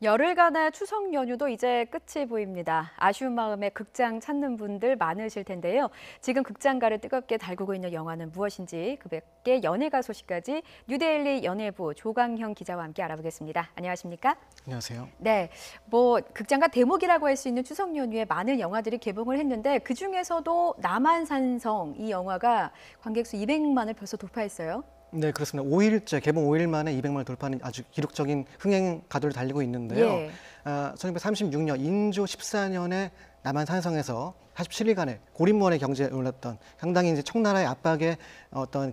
열흘간의 추석 연휴도 이제 끝이 보입니다. 아쉬운 마음에 극장 찾는 분들 많으실 텐데요. 지금 극장가를 뜨겁게 달구고 있는 영화는 무엇인지 그 밖에 연예가 소식까지 뉴데일리 연예부 조강형 기자와 함께 알아보겠습니다. 안녕하십니까? 안녕하세요. 네, 극장가 대목이라고 할 수 있는 추석 연휴에 많은 영화들이 개봉을 했는데 그중에서도 남한산성 이 영화가 관객 수 200만을 벌써 돌파했어요. 네, 그렇습니다. 5일째, 개봉 5일 만에 200만을 돌파하는 아주 기록적인 흥행 가도를 달리고 있는데요. 예. 1936년 인조 14년에 남한산성에서 47일간의 고립무원의 경제에 올랐던 상당히 이제 청나라의 압박에 어떤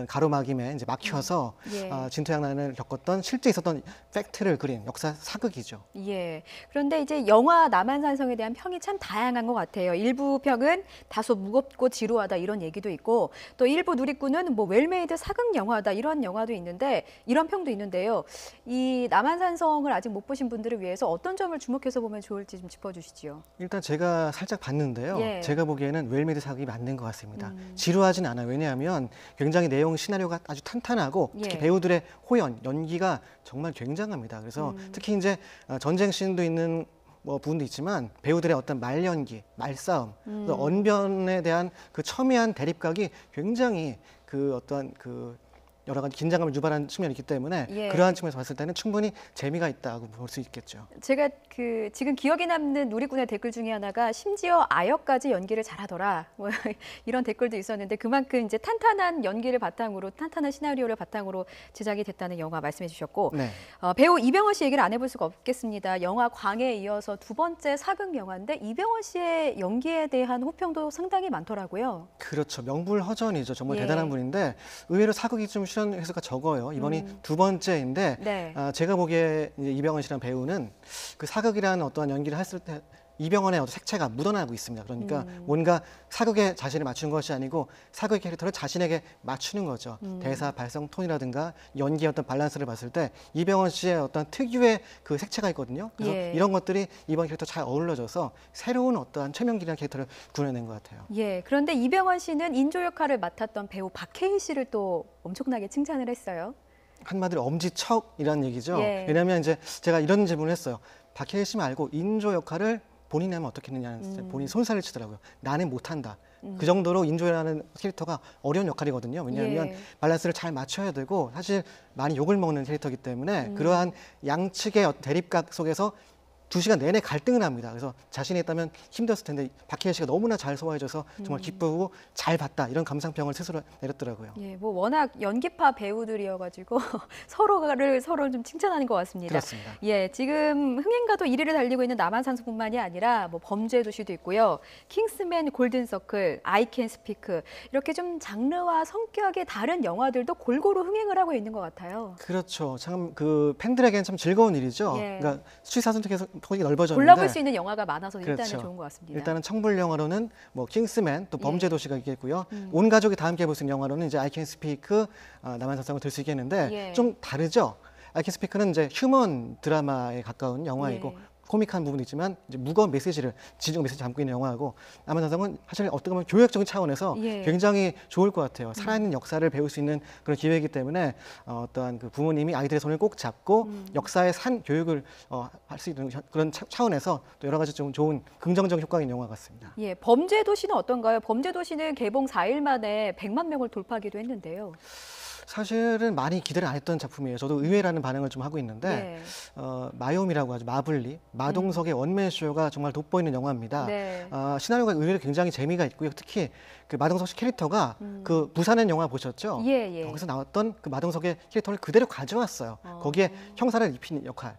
가로막임에 이제 막혀서 예. 진퇴양난을 겪었던 실제 있었던 팩트를 그린 역사 사극이죠. 예. 그런데 이제 영화 남한산성에 대한 평이 참 다양한 것 같아요. 일부 평은 다소 무겁고 지루하다 이런 얘기도 있고 또 일부 누리꾼은 웰메이드 사극 영화다 이런 영화도 있는데 이런 평도 있는데요. 이 남한산성을 아직 못 보신 분들을 위해서 어떤 점을 주목해서 보면 좋을지 좀 짚어주시죠. 일단 제가 살짝 봤는데요. 예. 제가 보기에는 웰메이드 사극이 맞는 것 같습니다. 지루하진 않아요. 왜냐하면 굉장히 내용 시나리오가 아주 탄탄하고 특히 예. 배우들의 호연, 연기가 정말 굉장합니다. 그래서 특히 이제 전쟁 씬도 있는 부분도 있지만 배우들의 어떤 말 연기, 말싸움, 또 언변에 대한 그 첨예한 대립각이 굉장히 여러 가지 긴장감을 유발하는 측면이 있기 때문에 예. 그러한 측면에서 봤을 때는 충분히 재미가 있다고 볼 수 있겠죠. 제가 지금 기억에 남는 누리꾼의 댓글 중에 하나가 심지어 아역까지 연기를 잘하더라 이런 댓글도 있었는데 그만큼 이제 탄탄한 연기를 바탕으로 탄탄한 시나리오를 바탕으로 제작이 됐다는 영화 말씀해 주셨고 네. 배우 이병헌 씨 얘기를 안 해볼 수가 없겠습니다. 영화 광해에 이어서 두 번째 사극 영화인데 이병헌 씨의 연기에 대한 호평도 상당히 많더라고요. 그렇죠. 명불허전이죠. 정말 예. 대단한 분인데 의외로 사극이 좀 출연 횟수가 적어요. 이번이 두 번째인데 네. 제가 보기에 이제 이병헌 씨라는 배우는 그 사극이라는 어떠한 연기를 했을 때 이병헌의 어떤 색채가 묻어나고 있습니다. 그러니까 뭔가 사극에 자신을 맞추는 것이 아니고 사극 캐릭터를 자신에게 맞추는 거죠. 대사, 발성, 톤이라든가 연기의 어떤 밸런스를 봤을 때 이병헌 씨의 어떤 특유의 그 색채가 있거든요. 그래서 예. 이런 것들이 이번 캐릭터 잘 어울려져서 새로운 어떠한 최명길이라는 캐릭터를 구현해낸 것 같아요. 예. 그런데 이병헌 씨는 인조 역할을 맡았던 배우 박해일 씨를 또 엄청나게 칭찬을 했어요. 한마디로 엄지척이라는 얘기죠. 예. 왜냐하면 이제 제가 이런 질문을 했어요. 박해일 씨 말고 인조 역할을 본인이 하면 어떻게 했느냐는 본인이 손살을 치더라고요. 나는 못한다. 그 정도로 인조라는 캐릭터가 어려운 역할이거든요. 왜냐하면 예. 밸런스를 잘 맞춰야 되고 사실 많이 욕을 먹는 캐릭터이기 때문에 그러한 양측의 어떤 대립각 속에서 2시간 내내 갈등을 합니다. 그래서 자신이 있다면 힘들었을 텐데 박해일 씨가 너무나 잘 소화해줘서 정말 기쁘고 잘 봤다 이런 감상평을 스스로 내렸더라고요. 예, 워낙 연기파 배우들이어가지고 서로 좀 칭찬하는 것 같습니다. 그렇습니다. 예, 지금 흥행가도 1위를 달리고 있는 남한산성뿐만이 아니라 범죄도시도 있고요, 킹스맨 골든서클, I Can Speak 이렇게 좀 장르와 성격이 다른 영화들도 골고루 흥행을 하고 있는 것 같아요. 그렇죠. 참 그 팬들에게는 참 즐거운 일이죠. 예. 그러니까 수시사 선택에서 폭이 넓어졌는데 골라볼 수 있는 영화가 많아서 일단은 그렇죠. 좋은 것 같습니다. 일단은 청불 영화로는 킹스맨 또 예. 범죄도시가 있겠고요. 온 가족이 다 함께 볼 수 있는 영화로는 이제 I Can Speak 남한산성을 들 수 있겠는데 예. 좀 다르죠. I Can Speak는 이제 휴먼 드라마에 가까운 영화이고 예. 코믹한 부분이 있지만 이제 무거운 메시지를 지적 메시지 담고 있는 영화고 남한산성은 사실 어떻게 보면 교육적인 차원에서 예. 굉장히 좋을 것 같아요. 살아있는 역사를 배울 수 있는 그런 기회이기 때문에 어떠한 그 부모님이 아이들의 손을 꼭 잡고 역사의 산 교육을 할 수 있는 그런 차원에서 또 여러 가지 좀 좋은 긍정적인 효과가 있는 영화 같습니다. 예, 범죄도시는 어떤가요? 범죄도시는 개봉 4일 만에 100만 명을 돌파하기도 했는데요. 사실은 많이 기대를 안 했던 작품이에요. 저도 의외라는 반응을 좀 하고 있는데 네. 마요미라고 하죠. 마블리, 마동석의 원맨쇼가 정말 돋보이는 영화입니다. 네. 시나리오가 의외로 굉장히 재미가 있고요. 특히 그 마동석 씨 캐릭터가 그 부산의 영화 보셨죠? 예, 예. 거기서 나왔던 그 마동석의 캐릭터를 그대로 가져왔어요. 거기에 형사를 입힌 역할.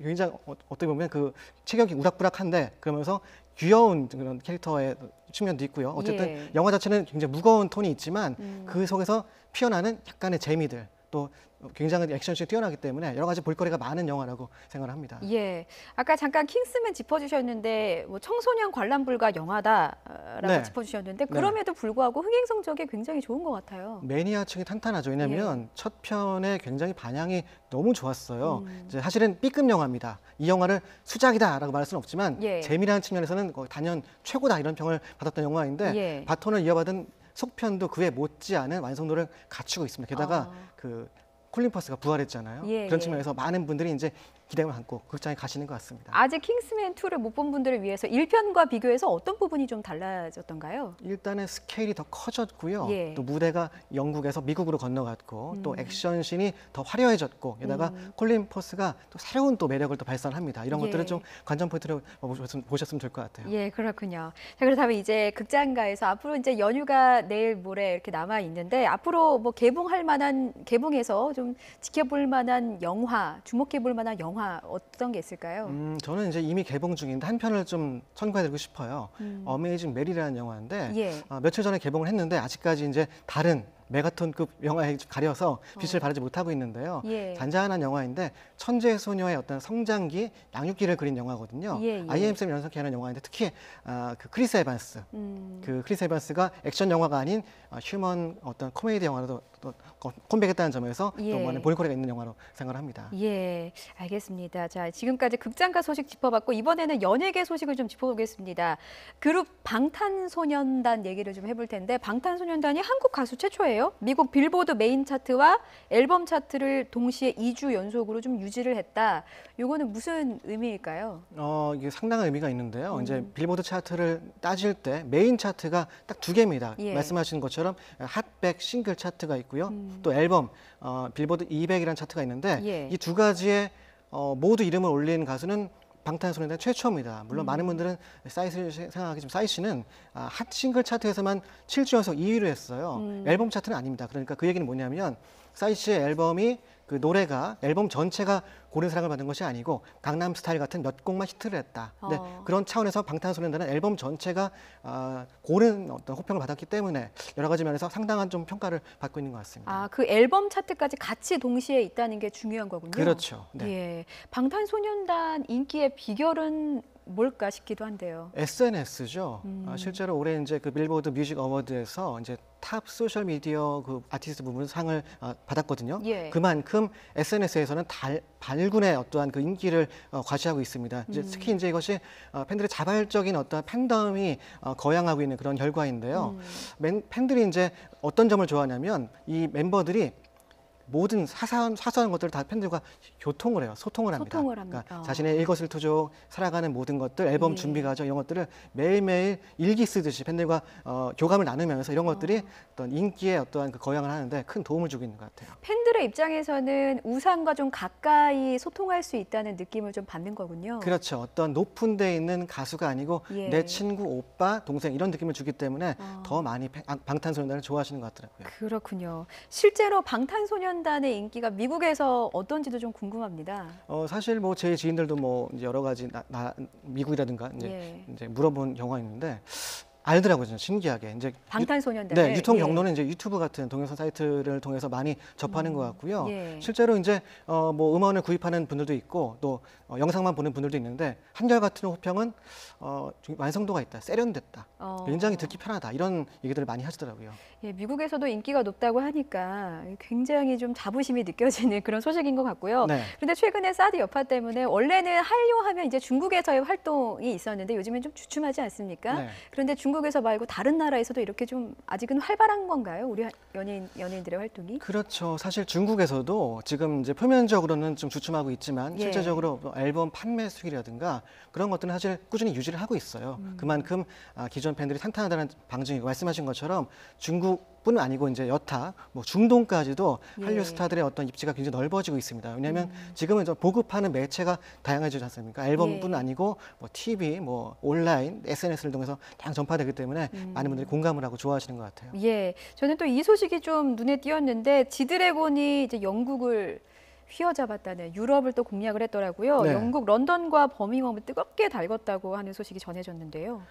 굉장히 어떻게 보면 그 체격이 우락부락한데 그러면서 귀여운 그런 캐릭터의 측면도 있고요. 어쨌든 예. 영화 자체는 굉장히 무거운 톤이 있지만 그 속에서 피어나는 약간의 재미들 또 굉장히 액션씬이 뛰어나기 때문에 여러 가지 볼거리가 많은 영화라고 생각을 합니다. 예, 아까 잠깐 킹스맨 짚어주셨는데 청소년 관람 불가 영화다라고 네. 짚어주셨는데 그럼에도 불구하고 흥행 성적이 굉장히 좋은 것 같아요. 매니아층이 탄탄하죠. 왜냐하면 첫 편에 굉장히 반향이 너무 좋았어요. 이제 사실은 B급 영화입니다. 이 영화를 수작이다라고 말할 수는 없지만 예. 재미라는 측면에서는 거의 단연 최고다 이런 평을 받았던 영화인데 예. 바톤을 이어받은 속편도 그에 못지않은 완성도를 갖추고 있습니다. 게다가 그 콜린 퍼스가 부활했잖아요. 예, 그런 예. 측면에서 많은 분들이 이제 기대감을 갖고 극장에 가시는 것 같습니다. 아직 킹스맨 2를 못 본 분들을 위해서 1편과 비교해서 어떤 부분이 좀 달라졌던가요? 일단은 스케일이 더 커졌고요. 예. 또 무대가 영국에서 미국으로 건너갔고 또 액션씬이 더 화려해졌고 게다가 콜린 퍼스가 또 새로운 또 매력을 또 발산합니다. 이런 예. 것들을 좀 관전 포인트로 보셨으면 될 것 같아요. 예, 그렇군요. 자, 그렇다면 이제 극장가에서 앞으로 이제 연휴가 내일 모레 이렇게 남아 있는데 앞으로 뭐 개봉해서 좀 지켜볼 만한 영화, 주목해 볼 만한 영화 어떤 게 있을까요? 저는 이제 이미 개봉 중인데 한 편을 좀 선과해드리고 싶어요. 어메이징 메리라는 영화인데 예. 며칠 전에 개봉을 했는데 아직까지 이제 다른 메가톤급 영화에 가려서 빛을 발하지 못하고 있는데요. 예. 잔잔한 영화인데 천재 소녀의 어떤 성장기, 양육기를 그린 영화거든요. 예, 예. IM쌤 연속해 하는 영화인데 특히 그 크리스 에반스, 그 크리스 에반스가 액션 영화가 아닌 휴먼 어떤 코미디 영화로도 또 컴백했다는 점에서 예. 또 많은 볼거리가 있는 영화로 생각을 합니다. 예, 알겠습니다. 자, 지금까지 극장가 소식 짚어봤고 이번에는 연예계 소식을 좀 짚어보겠습니다. 그룹 방탄소년단 얘기를 좀 해볼 텐데 방탄소년단이 한국 가수 최초예요. 미국 빌보드 메인 차트와 앨범 차트를 동시에 2주 연속으로 좀 유지를 했다. 요거는 무슨 의미일까요? 이게 상당한 의미가 있는데요. 이제 빌보드 차트를 따질 때 메인 차트가 딱 두 개입니다. 예. 말씀하신 것처럼 핫백 싱글 차트가 있고요. 또 앨범 빌보드 200이라는 차트가 있는데 예. 이 두 가지에 모두 이름을 올린 가수는 방탄소년단 최초입니다. 물론 많은 분들은 싸이를 생각하겠지만 싸이 씨는 핫 싱글 차트에서만 7주 연속 2위를 했어요. 앨범 차트는 아닙니다. 그러니까 그 얘기는 뭐냐면 싸이 씨의 앨범이 그 노래가 앨범 전체가 고른 사랑을 받은 것이 아니고 강남 스타일 같은 몇 곡만 히트를 했다. 근데 그런 차원에서 방탄소년단은 앨범 전체가 고른 어떤 호평을 받았기 때문에 여러 가지 면에서 상당한 좀 평가를 받고 있는 것 같습니다. 아, 그 앨범 차트까지 같이 동시에 있다는 게 중요한 거군요. 그렇죠. 네. 예, 방탄소년단 인기의 비결은 뭘까 싶기도 한데요. SNS죠. 실제로 올해 이제 그 빌보드 뮤직 어워드에서 이제 탑 소셜 미디어 그 아티스트 부분 상을 받았거든요. 예. 그만큼 SNS에서는 발군의 어떠한 그 인기를 과시하고 있습니다. 이제 특히 이제 이것이 팬들의 자발적인 어떤 팬덤이 거양하고 있는 그런 결과인데요. 팬들이 이제 어떤 점을 좋아하냐면 이 멤버들이 모든 사소한 것들을 다 팬들과 교통을 해요. 소통을 합니다. 소통을 합니다. 그러니까 자신의 일거수일투족 살아가는 모든 것들, 앨범 예. 준비 과정 이런 것들을 매일매일 일기 쓰듯이 팬들과 교감을 나누면서 이런 것들이 어떤 인기에 어떠한 그 거양을 하는데 큰 도움을 주고 있는 것 같아요. 팬들의 입장에서는 우상과 좀 가까이 소통할 수 있다는 느낌을 좀 받는 거군요. 그렇죠. 어떤 높은 데 있는 가수가 아니고 예. 내 친구, 오빠, 동생 이런 느낌을 주기 때문에 더 많이 방탄소년단을 좋아하시는 것 같더라고요. 그렇군요. 실제로 방탄소년단의 인기가 미국에서 어떤지도 좀 궁금합니다. 사실 뭐 제 지인들도 뭐 이제 여러 가지 미국이라든가 예. 이제 물어본 경우가 있는데 알더라고요. 저는 신기하게. 이제 방탄소년단. 네, 유통 경로는 이제 유튜브 같은 동영상 사이트를 통해서 많이 접하는 것 같고요. 예. 실제로 이제 뭐 음원을 구입하는 분들도 있고 또 영상만 보는 분들도 있는데 한결같은 호평은 좀 완성도가 있다, 세련됐다, 굉장히 듣기 편하다 이런 얘기들을 많이 하시더라고요. 예, 미국에서도 인기가 높다고 하니까 굉장히 좀 자부심이 느껴지는 그런 소식인 것 같고요. 네. 그런데 최근에 사드 여파 때문에 원래는 한류하면 이제 중국에서의 활동이 있었는데 요즘엔 좀 주춤하지 않습니까? 네. 그런데 중국에서 말고 다른 나라에서도 이렇게 좀 아직은 활발한 건가요? 우리 연예인들의 활동이? 그렇죠. 사실 중국에서도 지금 이제 표면적으로는 좀 주춤하고 있지만 예. 실제적으로 앨범 판매 수익이라든가 그런 것들은 사실 꾸준히 유지를 하고 있어요. 그만큼 기존 팬들이 탄탄하다는 방증이고 말씀하신 것처럼 중국뿐 아니고 이제 여타 뭐 중동까지도 한류 예. 스타들의 어떤 입지가 굉장히 넓어지고 있습니다. 왜냐하면 지금은 이제 보급하는 매체가 다양해지지 않습니까? 앨범뿐 예. 아니고 뭐 TV, 뭐 온라인, SNS를 통해서 다양 전파되기 때문에 많은 분들이 공감을 하고 좋아하시는 것 같아요. 예, 저는 또 이 소식이 좀 눈에 띄었는데 지드래곤이 이제 영국을 휘어잡았다는 유럽을 또 공략을 했더라고요. 네. 영국 런던과 버밍엄을 뜨겁게 달궜다고 하는 소식이 전해졌는데요.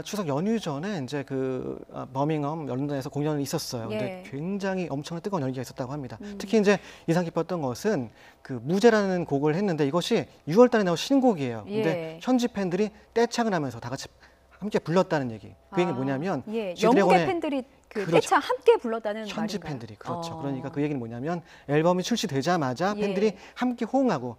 추석 연휴 전에 이제 그 버밍엄 런던에서 공연이 있었어요. 근데 예. 굉장히 엄청난 뜨거운 열기가 있었다고 합니다. 특히 이제 인상 깊었던 것은 그 무제라는 곡을 했는데 이것이 6월달에 나온 신곡이에요. 근데 예. 현지 팬들이 떼창을 하면서 다 같이 함께 불렀다는 얘기. 그 얘기는 뭐냐면 예, 지드래곤의 영국의 팬들이 그 그렇죠. 떼창 함께 불렀다는 현지 말인가요? 팬들이 그렇죠. 그러니까 그 얘기는 뭐냐면 앨범이 출시되자마자 예. 팬들이 함께 호응하고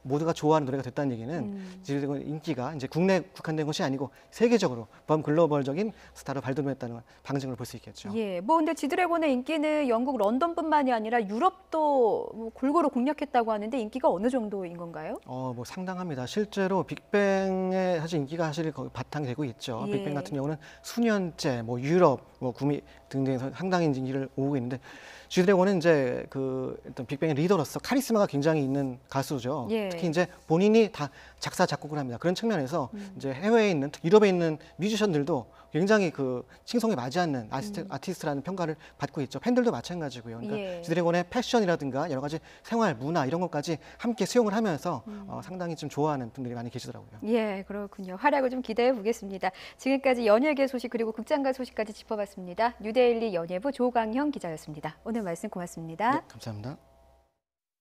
모두가 좋아하는 노래가 됐다는 얘기는 지드래곤의 인기가 이제 국내에 국한된 것이 아니고 세계적으로 범글로벌적인 스타로 발돋움했다는 방증을 볼 수 있겠죠. 예, 뭐 근데 지드래곤의 인기는 영국 런던뿐만이 아니라 유럽도 뭐 골고루 공략했다고 하는데 인기가 어느 정도인 건가요? 뭐 상당합니다. 실제로 빅뱅의 사실 인기가 사실 거기 바탕이 되고 있죠. 예. 빅뱅 같은 경우는 수년째 뭐 유럽, 뭐 구미 등등에서 상당히 인기를 오고 있는데 지드래곤은 이제 그 일단 빅뱅의 리더로서 카리스마가 굉장히 있는 가수죠. 예. 특히 이제 본인이 다 작사 작곡을 합니다. 그런 측면에서 이제 해외에 있는 특히 유럽에 있는 뮤지션들도 굉장히 그 칭송에 맞이하는 아티스트라는 평가를 받고 있죠. 팬들도 마찬가지고요. 그러니까 예. 지드래곤의 패션이라든가 여러 가지 생활 문화 이런 것까지 함께 수용을 하면서 상당히 좀 좋아하는 분들이 많이 계시더라고요. 예, 그렇군요. 활약을 좀 기대해 보겠습니다. 지금까지 연예계 소식 그리고 극장가 소식까지 짚어봤습니다. 뉴데일리 연예부 조강형 기자였습니다. 오늘 말씀 고맙습니다. 네, 감사합니다.